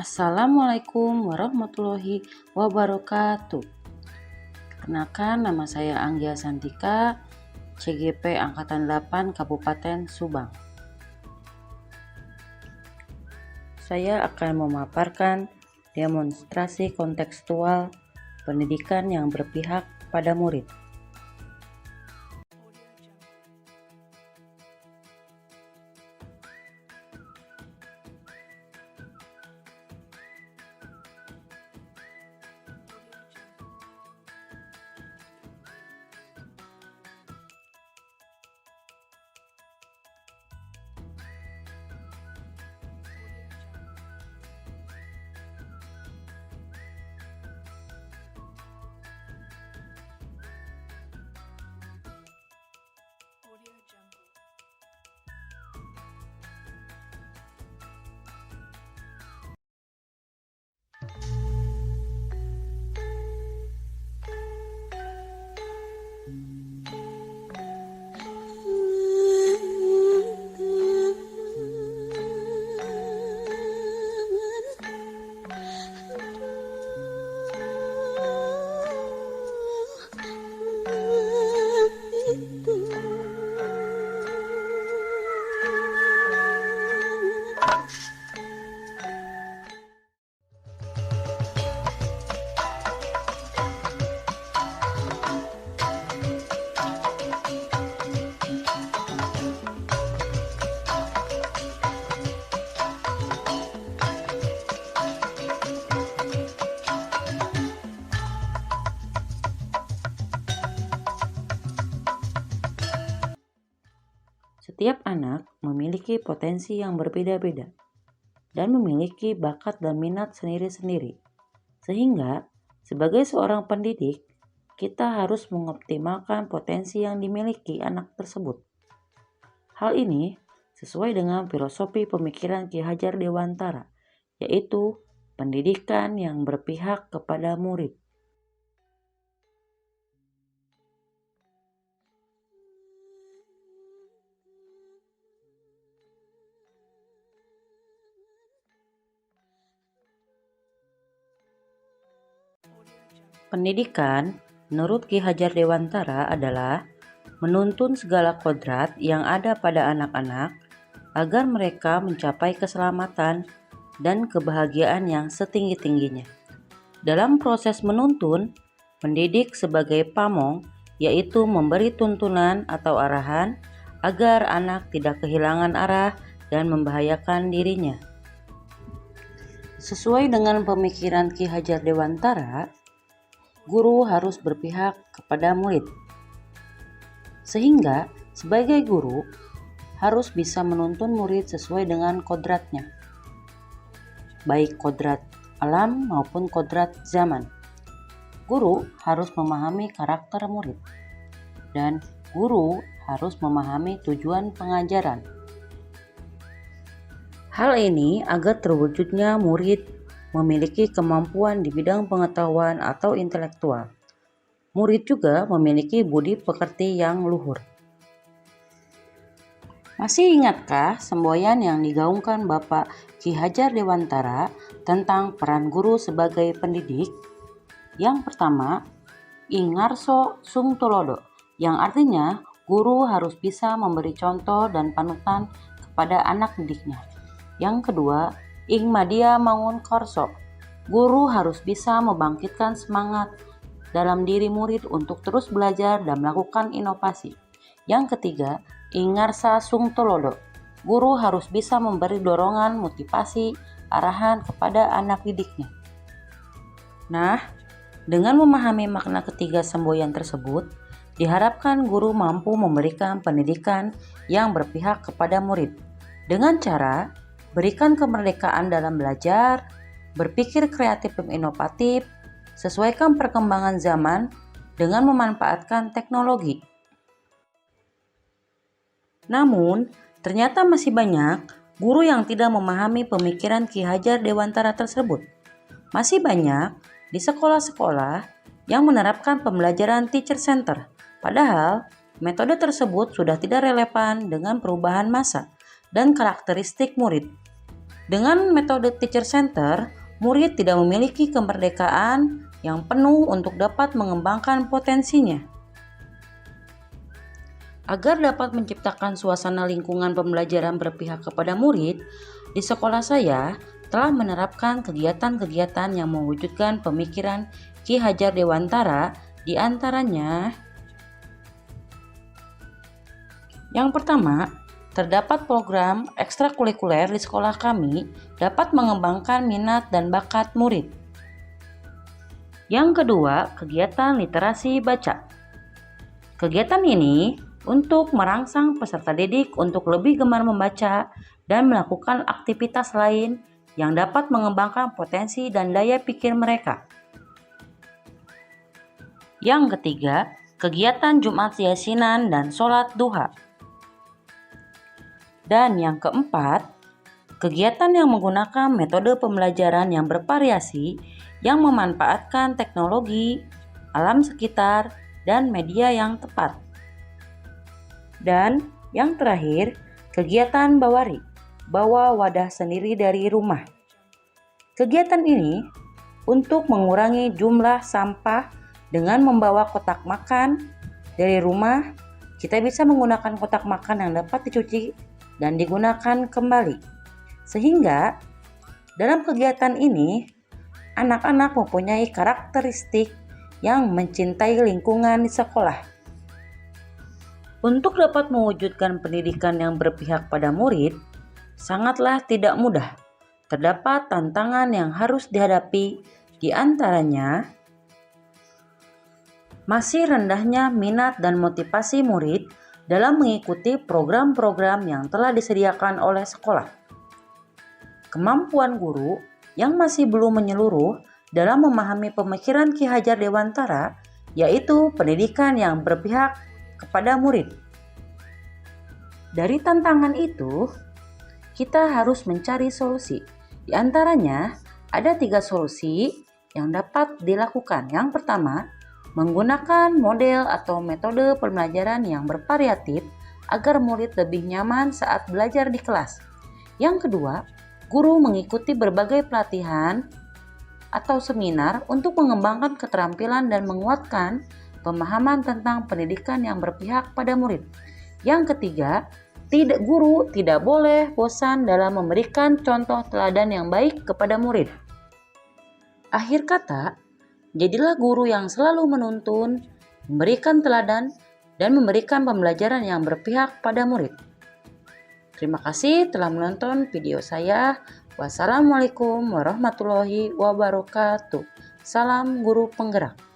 Assalamualaikum warahmatullahi wabarakatuh. Perkenalkan, nama saya Anggia Santika, CGP Angkatan 8 Kabupaten Subang. Saya akan memaparkan demonstrasi kontekstual pendidikan yang berpihak pada murid. Setiap anak memiliki potensi yang berbeda-beda dan memiliki bakat dan minat sendiri-sendiri. Sehingga, sebagai seorang pendidik, kita harus mengoptimalkan potensi yang dimiliki anak tersebut. Hal ini sesuai dengan filosofi pemikiran Ki Hajar Dewantara, yaitu pendidikan yang berpihak kepada murid. Pendidikan, menurut Ki Hajar Dewantara, adalah menuntun segala kodrat yang ada pada anak-anak agar mereka mencapai keselamatan dan kebahagiaan yang setinggi-tingginya. Dalam proses menuntun, pendidik sebagai pamong, yaitu memberi tuntunan atau arahan agar anak tidak kehilangan arah dan membahayakan dirinya. Sesuai dengan pemikiran Ki Hajar Dewantara, guru harus berpihak kepada murid. Sehingga sebagai guru harus bisa menuntun murid sesuai dengan kodratnya, baik kodrat alam maupun kodrat zaman. Guru harus memahami karakter murid, dan guru harus memahami tujuan pengajaran. Hal ini agar terwujudnya murid memiliki kemampuan di bidang pengetahuan atau intelektual. Murid juga memiliki budi pekerti yang luhur. Masih ingatkah semboyan yang digaungkan Bapak Ki Hajar Dewantara tentang peran guru sebagai pendidik? Yang pertama, Ingarso Sung Tulodo, yang artinya guru harus bisa memberi contoh dan panutan kepada anak didiknya. Yang kedua, Ing Madia Mangun Korso, guru harus bisa membangkitkan semangat dalam diri murid untuk terus belajar dan melakukan inovasi. Yang ketiga, Ing Ngarsa Sung Tulodo, guru harus bisa memberi dorongan, motivasi, arahan kepada anak didiknya. Nah, dengan memahami makna ketiga semboyan tersebut, diharapkan guru mampu memberikan pendidikan yang berpihak kepada murid dengan cara berikan kemerdekaan dalam belajar, berpikir kreatif dan inovatif, sesuaikan perkembangan zaman dengan memanfaatkan teknologi. Namun, ternyata masih banyak guru yang tidak memahami pemikiran Ki Hajar Dewantara tersebut. Masih banyak di sekolah-sekolah yang menerapkan pembelajaran teacher center, padahal metode tersebut sudah tidak relevan dengan perubahan masa dan karakteristik murid. Dengan metode teacher center, murid tidak memiliki kemerdekaan yang penuh untuk dapat mengembangkan potensinya. Agar dapat menciptakan suasana lingkungan pembelajaran berpihak kepada murid, di sekolah saya telah menerapkan kegiatan-kegiatan yang mewujudkan pemikiran Ki Hajar Dewantara, di antaranya yang pertama, terdapat program ekstrakurikuler di sekolah kami dapat mengembangkan minat dan bakat murid. Yang kedua, kegiatan literasi baca. Kegiatan ini untuk merangsang peserta didik untuk lebih gemar membaca dan melakukan aktivitas lain yang dapat mengembangkan potensi dan daya pikir mereka. Yang ketiga, kegiatan Jumat Yasinan dan sholat duha. Dan yang keempat, kegiatan yang menggunakan metode pembelajaran yang bervariasi yang memanfaatkan teknologi, alam sekitar, dan media yang tepat. Dan yang terakhir, kegiatan bawari, bawa wadah sendiri dari rumah. Kegiatan ini untuk mengurangi jumlah sampah dengan membawa kotak makan dari rumah. Kita bisa menggunakan kotak makan yang dapat dicuci dan digunakan kembali. Sehingga dalam kegiatan ini, anak-anak mempunyai karakteristik yang mencintai lingkungan di sekolah. Untuk dapat mewujudkan pendidikan yang berpihak pada murid, sangatlah tidak mudah. Terdapat tantangan yang harus dihadapi, di antaranya masih rendahnya minat dan motivasi murid dalam mengikuti program-program yang telah disediakan oleh sekolah. Kemampuan guru yang masih belum menyeluruh dalam memahami pemikiran Ki Hajar Dewantara, yaitu pendidikan yang berpihak kepada murid. Dari tantangan itu, kita harus mencari solusi. Di antaranya, ada 3 solusi yang dapat dilakukan. Yang pertama, menggunakan model atau metode pembelajaran yang bervariatif agar murid lebih nyaman saat belajar di kelas. Yang kedua, guru mengikuti berbagai pelatihan atau seminar untuk mengembangkan keterampilan dan menguatkan pemahaman tentang pendidikan yang berpihak pada murid. Yang ketiga, guru tidak boleh bosan dalam memberikan contoh teladan yang baik kepada murid. Akhir kata, jadilah guru yang selalu menuntun, memberikan teladan, dan memberikan pembelajaran yang berpihak pada murid. Terima kasih telah menonton video saya. Wassalamualaikum warahmatullahi wabarakatuh. Salam guru penggerak.